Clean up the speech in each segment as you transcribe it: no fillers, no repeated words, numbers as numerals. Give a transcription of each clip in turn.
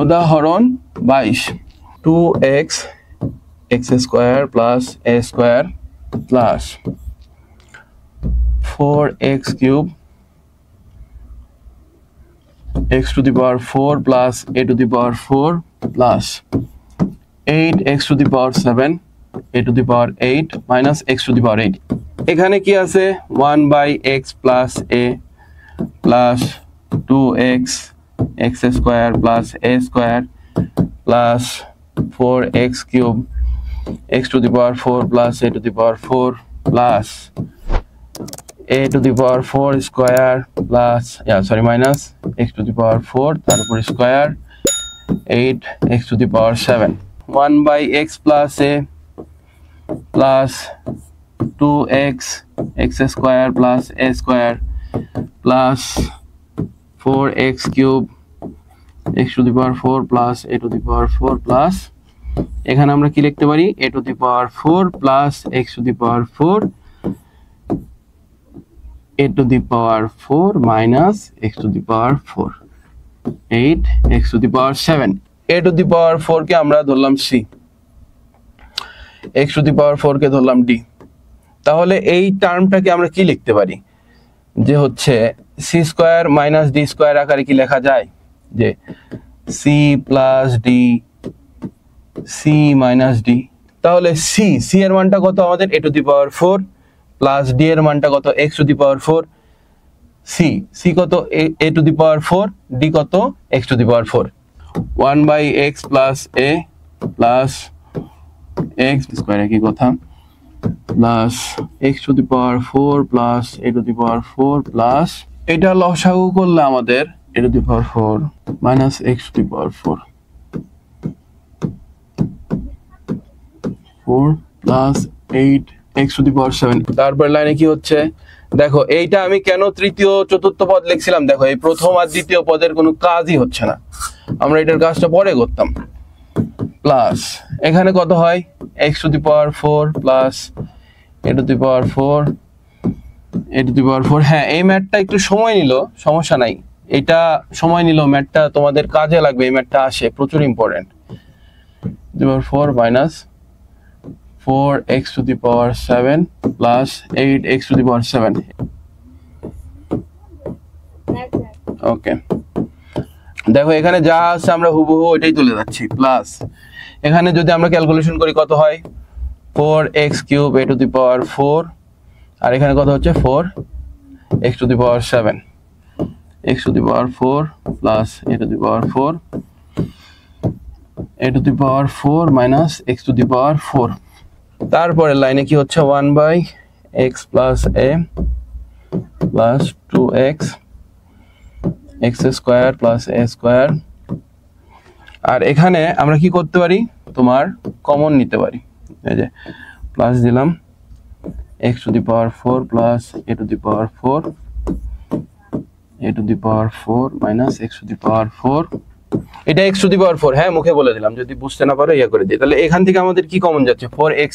উদাহরণ 22 2x x square plus a square plus 4x cube x to the power 4 plus a to the power 4 plus 8x to the power 7 a to the power 8 minus x to the power 8 এখানে কি আছে 1 by x plus a plus 2x x square plus a square plus 4x cube x to the power 4 plus a to the power 4 plus a to the power 4 square plus minus x to the power 4 তারপর square 8 x to the power 7 1 by x plus a plus 2x x square plus a square plus 4x cube x to the power 4 plus a to the power 4 plus এখানে আমরা কি লিখতে পারি a to the power 4 plus x to the power 4 a to the power 4 minus x to the power 4 8 x to the power 7 a to the power 4 কে আমরা ধরলাম c x to the power 4 কে ধরলাম d তাহলে এই টার্মটাকে আমরা কি লিখতে পারি যে হচ্ছে c square minus d square আকারে কি লেখা যায় যে c plus d c minus d তাহলে c এর মানটা কত আমাদের a to the power 4 plus d এর মানটা কত x to the power 4 c কত a to the power 4 d কত x to the power 4 1 by x plus a plus x square কি কথা plus x to the power 4 plus a to the power 4 plus এটা লসাগু করলে আমাদের a to the power 4 minus x to the power 4 4 plus 8 x to the power 7 তারপর লাইনে কি হচ্ছে দেখো এইটা আমি কেন তৃতীয় চতুর্থ পদ লিখছিলাম দেখো এই প্রথম আর দ্বিতীয় পদের কোনো কাজই হচ্ছে না আমরা এটার কাজটা পরে করতাম প্লাস এখানে কত হয় x to the power 4 plus a to the power 4 a to the power 4 হ্যাঁ এই ম্যাথটা একটু সময় নিল সমস্যা নাই এটা সময় নিল ম্যাথটা তোমাদের কাজে লাগবে এই ম্যাথটা আসে প্রচুর important the power 4 minus 4x to the power 7 plus 8x to the power 7 ওকে দেখো এখানে যা আছে আমরা হুবহু ওইটাই তুলে যাচ্ছি প্লাস এখানে যদি আমরা ক্যালকুলেশন করি কত হয় 4x cube a to the power 4 আর এখানে কত হচ্ছে 4x to the power 7 x to the power 4 plus a to the power 4 a to the power 4 minus x to the power 4 তারপরে লাইনে কি হচ্ছে 1 by x plus a plus 2x x square plus a square আর এখানে আমরা কি করতে পারি তোমার কমন নিতে পারি এই যে প্লাস দিলাম x to the power 4 plus a to the power 4 a to the power 4 minus x to the power 4 এটা x to the power 4 হ্যাঁ মুখে বলে দিলাম যদি বুঝতে না পারো ইয়া করে দিই তাহলে এখান থেকে আমাদের কি কমন যাচ্ছে 4x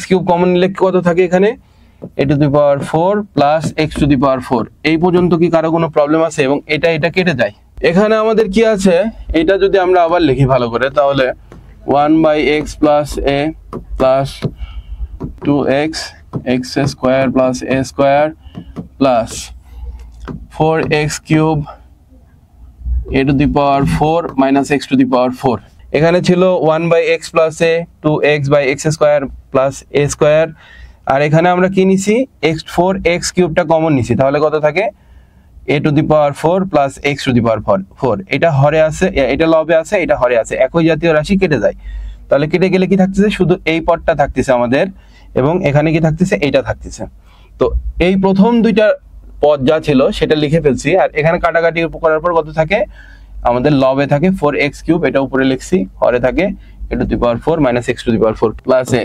কিউব কমন নিলে কত থাকে এখানে a to the power 4 plus x to the power 4 এই পর্যন্ত কি কারো কোনো প্রবলেম আছে এবং এটা কেটে যায় এখানে আমাদের কি আছে এটা যদি আমরা আবার লিখি ভালো করে তাহলে 1 by x plus a plus 2x x square plus a square plus 4x cube a to the power 4 minus x to the power 4 এখানে ছিল 1 by x plus a 2x by x square plus a square আর এখানে আমরা কি নিছি x4x কিউবটা common নিছি তাহলে কত থাকে a to the power 4 plus x to the power 4 এটা হরে আছে এটা লবে আছে এটা হরে আছে একই জাতীয় রাশি কেটে যায় তাহলে কেটে গেলে কি থাকতেছে শুধু এই পদটা থাকতেছে আমাদের এবং এখানে কি থাকতেছে এইটা থাকতেছে তো এই প্রথম দুইটা পদ যা ছিল সেটা লিখে ফেলছি আর এখানে কাটাকাটি করার পর কত থাকে আমাদের লবে থাকে 4x কিউব এটা উপরে লিখছি হরে থাকে a to the power 4 minus x to the power 4 plus a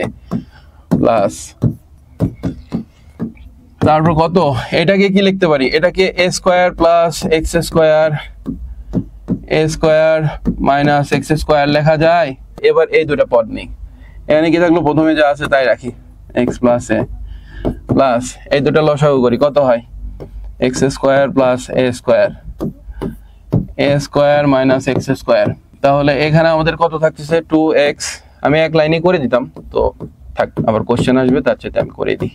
plus তারপর কত এটাকে কি লিখতে পারি এটাকে a square plus x square a square minus x square লেখা যায় এবার এই দুটো পদ নেই এখানে কি থাকলো প্রথমে যা আছে তাই রাখি x plus a প্লাস এই দুটো লসাগু করি কত হয় x square plus a square, a square minus x square. তাহলে এখানে আমাদের কত থাকতেছে 2x, আমি এক লাইনে করে দিতাম, তো থাক, আবার কোশ্চেন আসবে, তার চেয়ে আমি করে দিই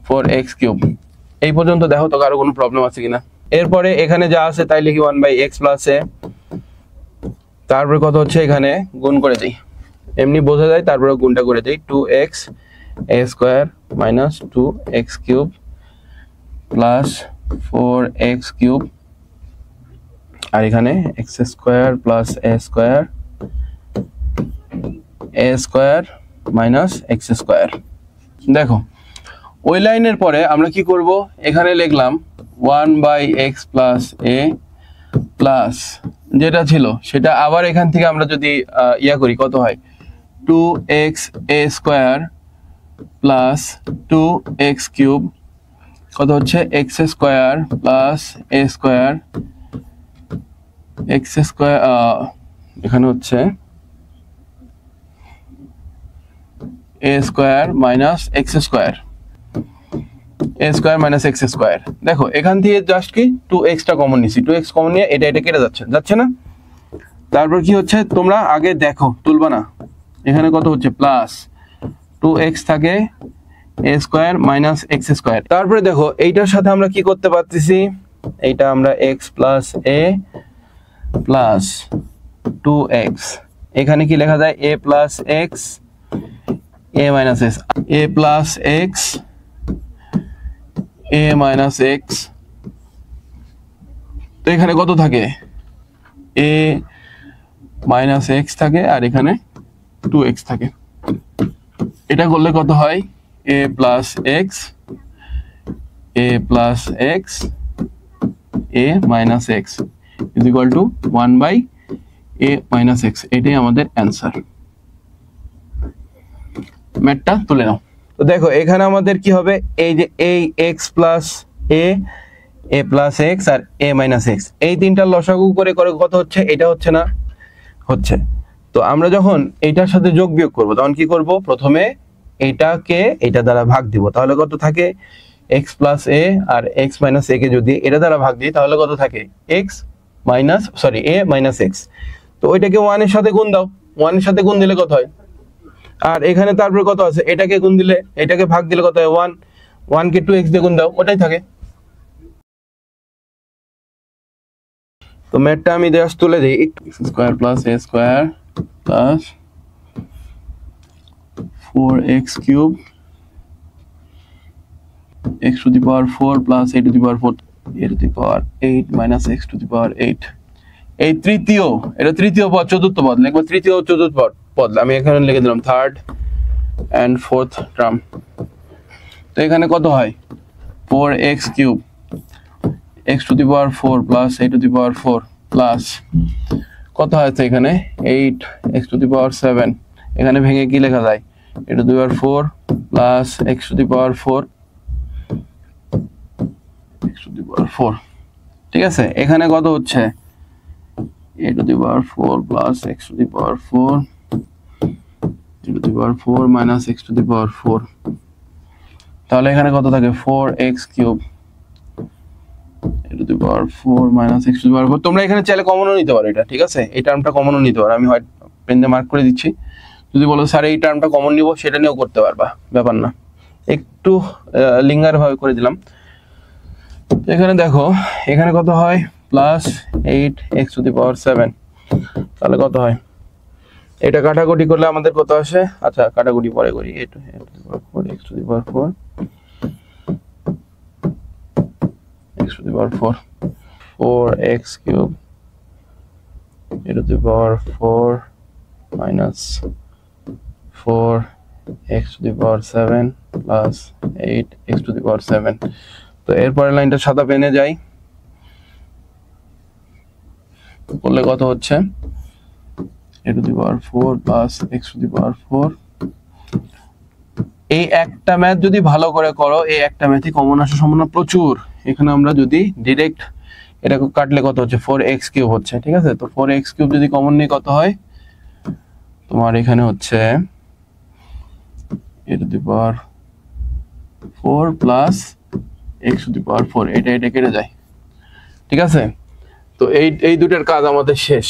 4x কিউব। এই পর্যন্ত দেখো তো কারো কোনো প্রবলেম আছে কিনা। এরপরে এখানে যা আছে তাই লিখি 1/x প্লাস এ, তারপরে কত হচ্ছে এখানে গুণ করে দিই, এমনি বোঝা যায়, তারপরে গুণটা করে দিই 2x a square minus 2x cube plus 4x cube, আর এখানে x square plus a square, a square minus x square. দেখো ওই লাইনের পরে আমরা কি করব, এখানে লিখলাম 1/x প্লাস এ প্লাস যেটা ছিল সেটা আবার এখান থেকে আমরা যদি ইয়া করি কত হয় 2x a square plus 2x cube, কত হচ্ছে x square plus a square, x square এখানে হচ্ছে এ square minus x square, a square minus x square. দেখো এখান থেকে জাস্ট কি 2x টা কমন নিছি, 2x কমন নিয়ে এটা এটা কেটে যাচ্ছে না। তারপর কি হচ্ছে তোমরা আগে দেখো, তুলবা না, এখানে কত হচ্ছে প্লাস 2x থাকে এ স্কোয়ার মাইনাস এক্স স্কোয়ার। তারপরে দেখো এইটার সাথে আমরা কি করতে পারতেছি, এইটা আমরা x প্লাস এ প্লাস 2x, এখানে কি লেখা যায় a plus x a minus x, a plus x a minus x. তো এখানে কত থাকে এ মাইনাস এক্স থাকে আর এখানে 2x থাকে। এটা করলে কত হয় a plus x a plus x a minus x is equal to 1/a minus x. এটাই আমাদের অ্যান্সার। ম্যাথটা তুলে নাও। তো দেখো এখানে আমাদের কি হবে, এই যে এই এক্স প্লাস এ, এ প্লাস এক্স আর এ মাইনাস এক্স, এই তিনটার লসাগু করে করে কত হচ্ছে, এটা হচ্ছে না, হচ্ছে। তো আমরা যখন এইটার সাথে যোগ বিয়োগ করব তখন কি করব, প্রথমে এইটাকে এইটা দ্বারা ভাগ দিব, তাহলে কত থাকে এক্স প্লাস এ, আর এক্স মাইনাস এ কে যদি এটা দ্বারা ভাগ দিই তাহলে কত থাকে এক্স মাইনাস সরি এ মাইনাস এক্স। তো ওইটাকে 1 এর সাথে গুণ দাও, 1 এর সাথে গুণ দিলে কত হয়, আর এখানে তারপরে কত আছে, এটাকে গুণ দিলে এটাকে ভাগ দিলে কত হয় 1, 1 কে 2x দিয়ে গুণ দাও, ওটাই থাকে। তো ম্যাথটা আমি জাস্ট তুলে দিই, x square plus a square plus 4x cube x to the power 4 plus a to the power 4 a to the power 8 minus x to the power 8। এই তৃতীয়, এটা তৃতীয় পদ, চতুর্থ পদ লিখবো, তৃতীয় চতুর্থ পদ আমি এখানে লিখে দিলাম থার্ড এন্ড ফোর্থ টার্ম। তো এখানে কত হয় 4x cube x to the power 4 plus a to the power 4 plus কত হয়েছে এখানে 8x টু দি পাওয়ার 7, এখানে ভেঙে কি লেখা যায় a to the power 4 plus x to the power 4, x to the power 4। ঠিক আছে, এখানে কত হচ্ছে a to the power 4 plus x to the power 4 a to the power 4 minus x to the power 4। তাহলে এখানে কত থাকে 4x cube a to the power 4 minus x to the power 4। তোমরা এখানে চাইলে কমনও নিতে পারো এটা, ঠিক আছে, এই টার্মটা কমনও নিতে পারো, আমি হোয়াইট পেন দিয়ে মার্ক করে দিচ্ছি। যদি বলো স্যার এই টার্মটা কমন নিব, সেটা নিয়েও করতে পারবা, ব্যাপার না, একটু লিঙ্গার ভাবে করে দিলাম। এখানে দেখো এখানে কত হয় প্লাস 8x টু দি পাওয়ার 7, তাহলে কত হয়, এটা কাটাকুটি করলে আমাদের কত আসে, আচ্ছা কাটাকুটি পরে করি, a to the power 4 x to the power 4 x to the power 4 4x cube a to the power 4 minus 4x to the power 7 plus 8x to the power 7। তো এরপরের লাইনটা সাদা পেনে যাই, করলে কত হচ্ছে a to the power 4 plus x to the power 4। এই একটা ম্যাথ যদি ভালো করে করো, এই একটা ম্যাথই কমন আসার সম্ভাবনা প্রচুর। এখানে আমরা যদি ডাইরেক্ট এটাকে কাটলে কত হচ্ছে 4x কিউব হচ্ছে, ঠিক আছে। তো 4x কিউব যদি কমন নিয়ে কত হয় তোমার, এখানে হচ্ছে a to the power 4 plus x to the power 4, এটা কেটে যায়। ঠিক আছে, তো এই দুটার কাজ আমাদের শেষ।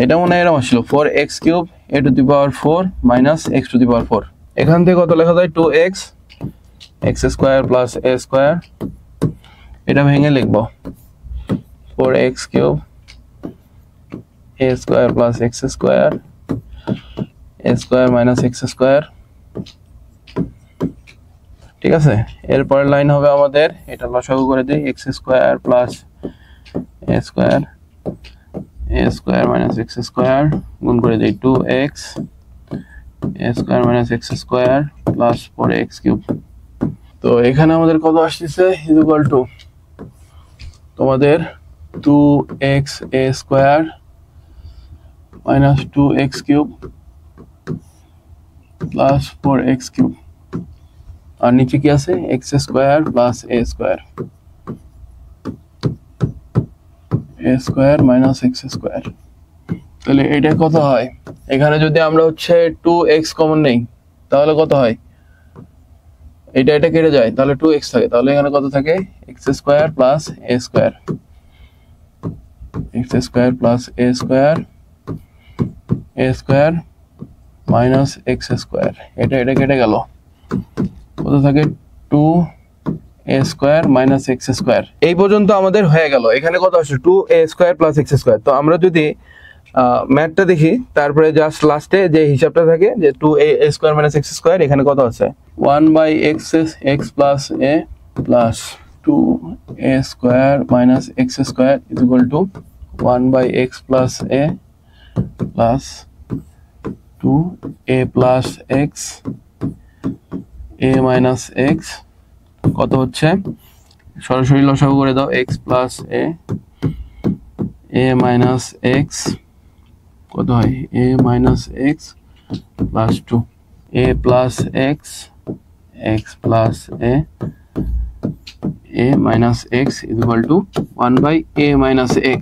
এটা মনে হয় এরকম আসলো 4x cube a to the power 4 minus x to the power 4। এখান থেকে কত লেখা যায় 2x x square plus a square, এটা ভেঙে লিখব 4x cube a square plus x square a square minus x square. ঠিক আছে, এরপরের লাইন হবে আমাদের, এটা লসাগু করে দেই, x square plus a square a square minus x square গুণ করে দেই 2x a square minus x square plus 4x cube. তো এখানে আমাদের কত আসছে ইজ ইকুয়াল টু তোমাদের 2x a square minus 2x cube plus 4x cube, আর নিচে কি আছে x square plus a square a square minus x square. তাহলে এটা কত হয়, এখানে যদি আমরা হচ্ছে 2x কমন নেই তাহলে কত হয়, এটা কেটে যায় তাহলে 2x থাকে, তাহলে এখানে কত থাকে x square plus a square x square plus a square minus x square, এটা কেটে গেল, কত থাকে 2a square minus x square. এই পর্যন্ত আমাদের হয়ে গেল। এখানে কত আসছে 2a square plus x square. তো আমরা যদি ম্যাথটা দেখি, তারপরে জাস্ট লাস্টে যে হিসাবটা থাকে যে 2a square minus x square, এখানে কত আছে 1/x plus a plus 2a square minus x square is equal two 1/x plus a plus 2a plus x a minus x, কত হচ্ছে সরাসরি লসাগু করে দাও, x plus a minus x কত হয় a minus x plus 2 a plus x x plus a minus x is equal to 1/a minus x।